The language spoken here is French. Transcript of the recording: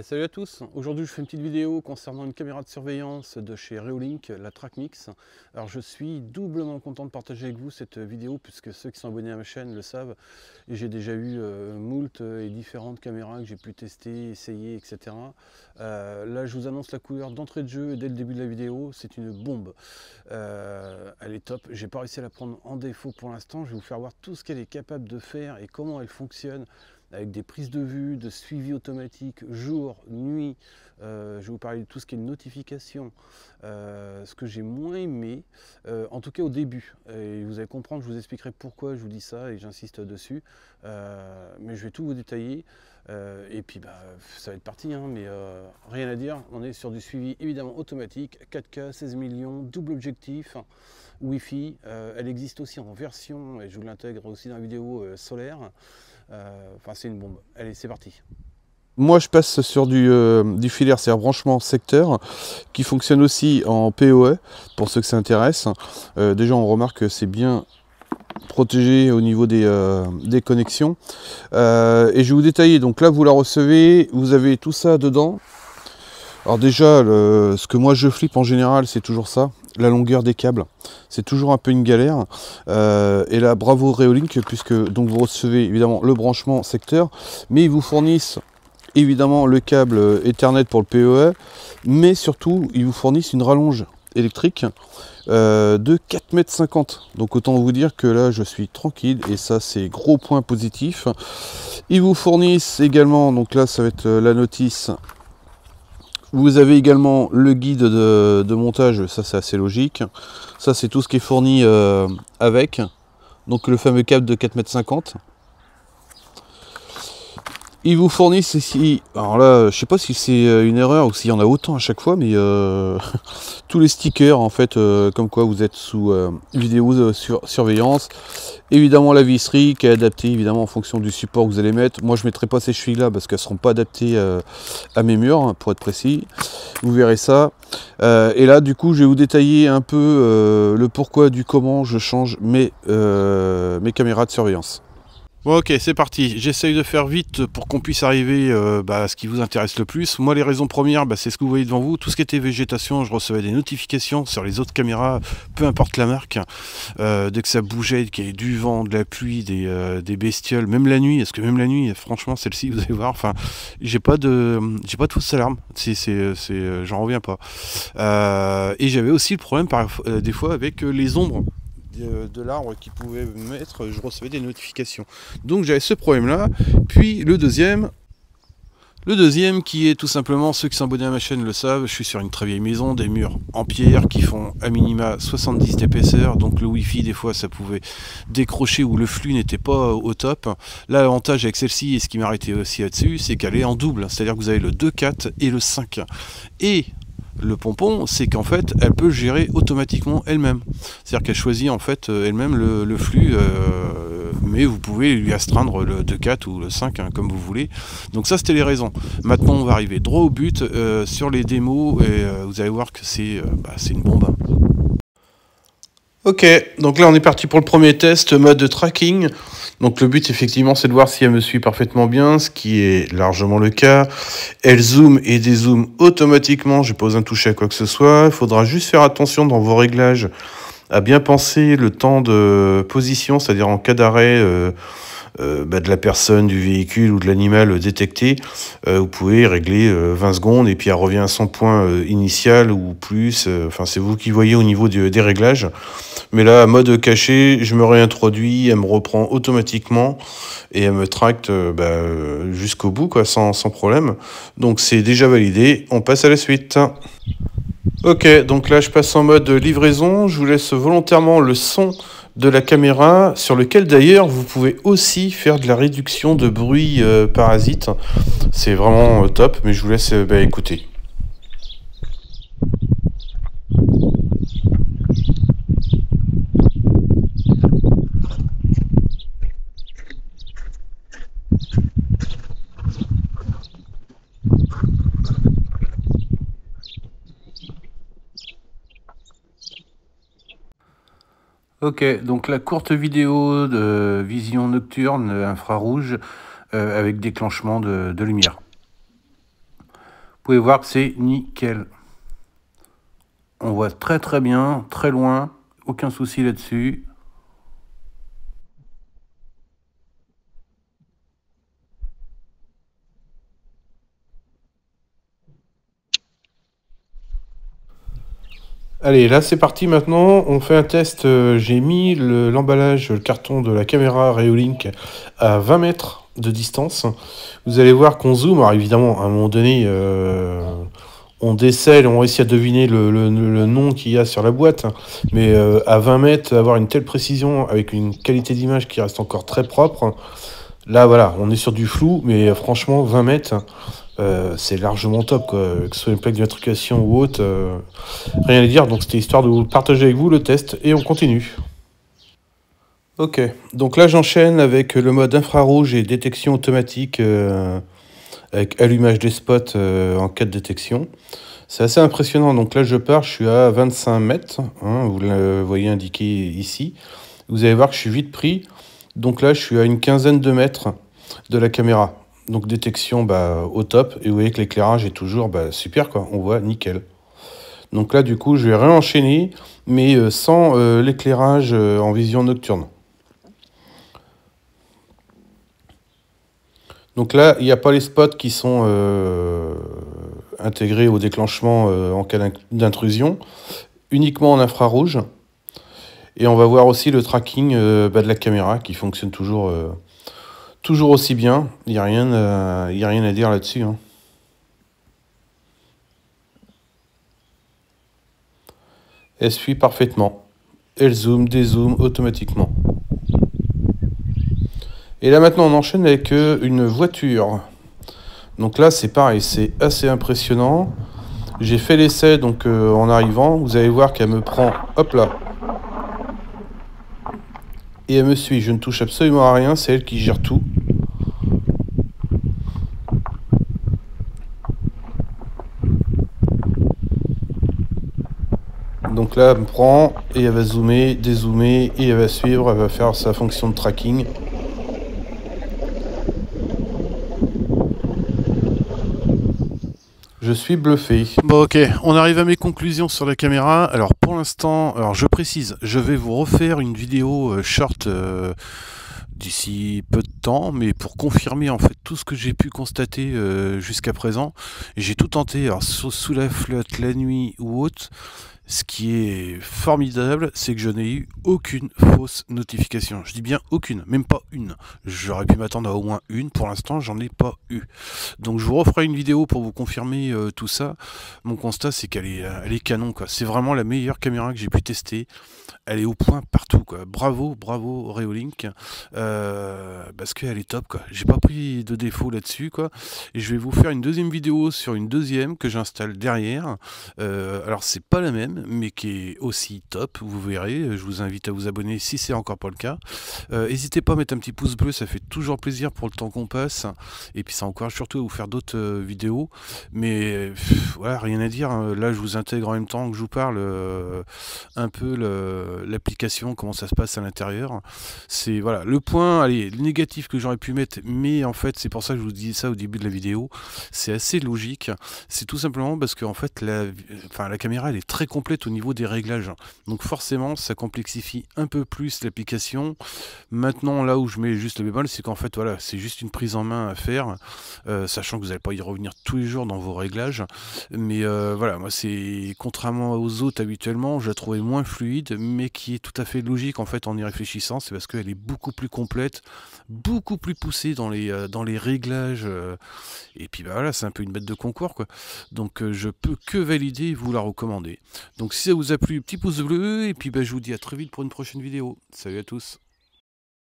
Salut à tous, aujourd'hui je fais une petite vidéo concernant une caméra de surveillance de chez Reolink, la TrackMix. Alors je suis doublement content de partager avec vous cette vidéo puisque ceux qui sont abonnés à ma chaîne le savent. Et j'ai déjà eu moult et différentes caméras que j'ai pu tester, essayer, etc. Là je vous annonce la couleur d'entrée de jeu et dès le début de la vidéo, c'est une bombe. Elle est top, j'ai pas réussi à la prendre en défaut pour l'instant. Je vais vous faire voir tout ce qu'elle est capable de faire et comment elle fonctionne, avec des prises de vue, de suivi automatique, jour, nuit. Je vais vous parler de tout ce qui est notification. Ce que j'ai moins aimé, en tout cas au début, et vous allez comprendre, je vous expliquerai pourquoi je vous dis ça et j'insiste dessus, mais je vais tout vous détailler. Et puis ça va être parti, hein, mais rien à dire, on est sur du suivi évidemment automatique, 4K, 16 millions, double objectif, Wi-Fi, elle existe aussi en version, et je vous l'intègre aussi dans la vidéo, solaire. Enfin, c'est une bombe. Allez, c'est parti. Moi, je passe sur du filaire, c'est-à-dire branchement secteur, qui fonctionne aussi en PoE, pour ceux que ça intéresse. Déjà, on remarque que c'est bien protégé au niveau des connexions. Et je vais vous détailler. Donc là, vous la recevez, vous avez tout ça dedans. Alors déjà, ce que moi je flippe en général, c'est toujours ça, la longueur des câbles. C'est toujours un peu une galère. Et là, bravo Reolink, puisque donc vous recevez évidemment le branchement secteur, mais ils vous fournissent évidemment le câble Ethernet pour le PoE, mais surtout, ils vous fournissent une rallonge électrique de 4,50 m. Donc autant vous dire que là, je suis tranquille, et ça, c'est gros point positif. Ils vous fournissent également, donc là, ça va être la notice. Vous avez également le guide de montage, ça c'est assez logique. Ça c'est tout ce qui est fourni avec. Donc le fameux câble de 4,50 m. Ils vous fournissent ici, alors là je sais pas si c'est une erreur ou s'il y en a autant à chaque fois, mais tous les stickers en fait, comme quoi vous êtes sous vidéo surveillance. Évidemment la visserie qui est adaptée évidemment en fonction du support que vous allez mettre. Moi je ne mettrai pas ces chevilles là parce qu'elles ne seront pas adaptées à mes murs, pour être précis. Vous verrez ça. Et là du coup je vais vous détailler un peu le pourquoi du comment je change mes caméras de surveillance. Bon, ok, c'est parti. J'essaye de faire vite pour qu'on puisse arriver à ce qui vous intéresse le plus. Moi, les raisons premières, c'est ce que vous voyez devant vous. Tout ce qui était végétation, je recevais des notifications sur les autres caméras, peu importe la marque. Dès que ça bougeait, qu'il y avait du vent, de la pluie, des bestioles, même la nuit. Parce que même la nuit, franchement, celle-ci, vous allez voir, enfin, j'ai pas de fausse alarme. J'en reviens pas. Et j'avais aussi le problème des fois avec les ombres de l'arbre qui pouvait me mettre, je recevais des notifications. Donc j'avais ce problème là. Puis le deuxième qui est tout simplement, ceux qui sont abonnés à ma chaîne le savent, je suis sur une très vieille maison, des murs en pierre qui font à minima 70 d'épaisseur, donc le wifi des fois ça pouvait décrocher ou le flux n'était pas au top. Là l'avantage avec celle-ci, et ce qui m'arrêtait aussi là-dessus, c'est qu'elle est en double, c'est-à-dire que vous avez le 2.4 et le 5. Et le pompon, c'est qu'en fait, elle peut gérer automatiquement elle-même. C'est-à-dire qu'elle choisit en fait elle-même le flux, mais vous pouvez lui astreindre le 2.4 ou le 5, hein, comme vous voulez. Donc ça, c'était les raisons. Maintenant, on va arriver droit au but sur les démos, et vous allez voir que c'est une bombe. Ok, donc là on est parti pour le premier test, mode de tracking. Donc le but effectivement c'est de voir si elle me suit parfaitement bien, ce qui est largement le cas. Elle zoome et dézoome automatiquement, je n'ai pas besoin de toucher à quoi que ce soit. Il faudra juste faire attention dans vos réglages à bien penser le temps de position, c'est-à-dire en cas d'arrêt de la personne, du véhicule ou de l'animal détecté, vous pouvez régler 20 secondes et puis elle revient à son point initial ou plus. Enfin, c'est vous qui voyez au niveau des réglages. Mais là, mode caché, je me réintroduis, elle me reprend automatiquement et elle me tracte jusqu'au bout, quoi, sans problème. Donc c'est déjà validé, on passe à la suite. Ok, donc là je passe en mode livraison, je vous laisse volontairement le son de la caméra, sur lequel d'ailleurs vous pouvez aussi faire de la réduction de bruit parasite. C'est vraiment top, mais je vous laisse écouter. Ok, donc la courte vidéo de vision nocturne infrarouge avec déclenchement de lumière. pouvez voir que c'est nickel. On voit très très bien, très loin, aucun souci là-dessus. Allez, là c'est parti maintenant, on fait un test. J'ai mis l'emballage, le carton de la caméra Reolink à 20 mètres de distance. Vous allez voir qu'on zoome, alors évidemment à un moment donné on décèle, on réussit à deviner le nom qu'il y a sur la boîte, mais à 20 mètres, avoir une telle précision avec une qualité d'image qui reste encore très propre, là voilà, on est sur du flou, mais franchement 20 mètres, c'est largement top, quoi. Que ce soit une plaque d'immatriculation ou autre, rien à dire. Donc c'était histoire de vous partager avec vous le test et on continue. Ok, donc là j'enchaîne avec le mode infrarouge et détection automatique avec allumage des spots en cas de détection. C'est assez impressionnant. Donc là je pars, je suis à 25 mètres, hein, vous le voyez indiqué ici. Vous allez voir que je suis vite pris. Donc là je suis à une quinzaine de mètres de la caméra. Donc détection au top, et vous voyez que l'éclairage est toujours super, quoi, on voit nickel. Donc là du coup je vais réenchaîner, mais sans l'éclairage en vision nocturne. Donc là il n'y a pas les spots qui sont intégrés au déclenchement en cas d'intrusion, uniquement en infrarouge. Et on va voir aussi le tracking de la caméra qui fonctionne toujours aussi bien. Il n'y a rien à dire là-dessus, hein. Elle suit parfaitement. Elle zoome, dézoome automatiquement. Et là maintenant on enchaîne avec une voiture. Donc là c'est pareil, c'est assez impressionnant. J'ai fait l'essai donc en arrivant. Vous allez voir qu'elle me prend, hop là. Et elle me suit. Je ne touche absolument à rien, c'est elle qui gère tout. Donc là, elle me prend et elle va zoomer, dézoomer et elle va suivre, elle va faire sa fonction de tracking. Je suis bluffé. Bon ok, on arrive à mes conclusions sur la caméra. Alors pour l'instant, alors je précise, je vais vous refaire une vidéo short d'ici peu de temps, mais pour confirmer en fait tout ce que j'ai pu constater jusqu'à présent. J'ai tout tenté, alors sous la flotte, la nuit ou autre. Ce qui est formidable, c'est que je n'ai eu aucune fausse notification. Je dis bien aucune, même pas une. J'aurais pu m'attendre à au moins une, pour l'instant j'en ai pas eu. Donc je vous referai une vidéo pour vous confirmer tout ça. Mon constat c'est qu'elle est canon, quoi. C'est vraiment la meilleure caméra que j'ai pu tester. Elle est au point partout, quoi. Bravo, bravo Reolink, parce qu'elle est top, quoi. J'ai pas pris de défaut là-dessus, quoi. Et je vais vous faire une deuxième vidéo sur une deuxième que j'installe derrière. Alors c'est pas la même, mais qui est aussi top, vous verrez. Je vous invite à vous abonner si c'est encore pas le cas. N'hésitez pas à mettre un petit pouce bleu, ça fait toujours plaisir pour le temps qu'on passe. Et puis ça encourage surtout à vous faire d'autres vidéos. Mais voilà, rien à dire. Là je vous intègre en même temps que je vous parle un peu l'application, comment ça se passe à l'intérieur. C'est voilà le point, allez, le négatif que j'aurais pu mettre, mais en fait c'est pour ça que je vous dis ça au début de la vidéo. C'est assez logique. C'est tout simplement parce que en fait la caméra elle est très complète au niveau des réglages. Donc forcément ça complexifie un peu plus l'application. Maintenant là où je mets juste le bémol, c'est qu'en fait voilà, c'est juste une prise en main à faire, sachant que vous n'allez pas y revenir tous les jours dans vos réglages. Mais voilà, moi c'est contrairement aux autres habituellement, je la trouvais moins fluide, mais qui est tout à fait logique en fait en y réfléchissant. C'est parce qu'elle est beaucoup plus complète, beaucoup plus poussée dans les réglages. Et puis voilà, c'est un peu une bête de concours, quoi. Donc je peux que valider et vous la recommander. Donc si ça vous a plu, petit pouce bleu, et puis je vous dis à très vite pour une prochaine vidéo. Salut à tous.